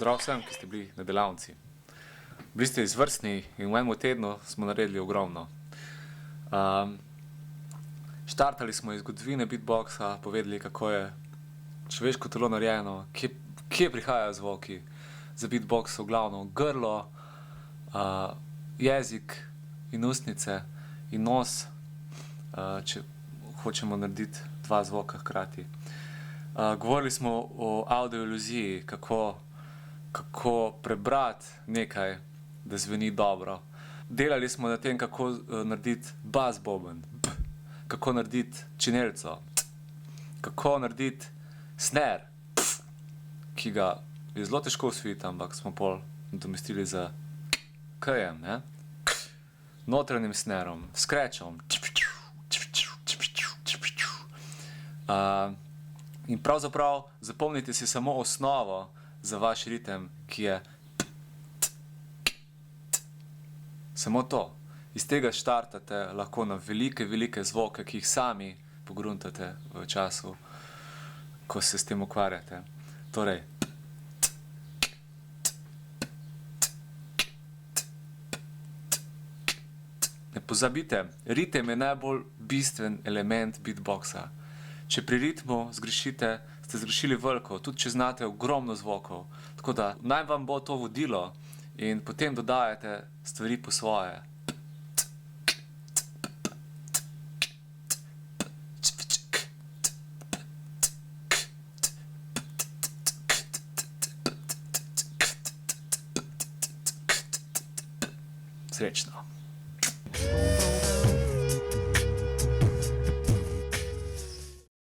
Zdrav vsem, ki ste bili na delavnici. Bili ste izvrstni in v enem tednu smo naredili ogromno. Štartali smo iz zgodovine beatboxa, povedali, kako je človeško telo narejeno, kje prihajajo zvoki za beatbox, v glavno grlo, jezik in ustnice in nos, če hočemo narediti dva zvoka hkrati. Govorili smo o audioiluziji, kako prebrati nekaj, da zveni dobro. Delali smo na tem, kako narediti bas boben, kako narediti činelico, kako narediti snare, ki ga je zelo težko osvojiti, ampak smo pol nadomestili z k-jem, ne? Notranjim snarom, scratchom. In pravzaprav zapomnite si samo osnovo za vaš ritem, ki je samo to. Iz tega štartate lahko na velike zvoke, ki jih sami pogruntate v času, ko se s tem ukvarjate. Torej, ne pozabite, ritem je najbolj bistven element beatboxa. Če pri ritmu zgrešite, ste zgrešili veliko, tudi če znate ogromno zvokov. Tako da naj vam bo to vodilo in potem dodajate stvari po svoje. Srečno.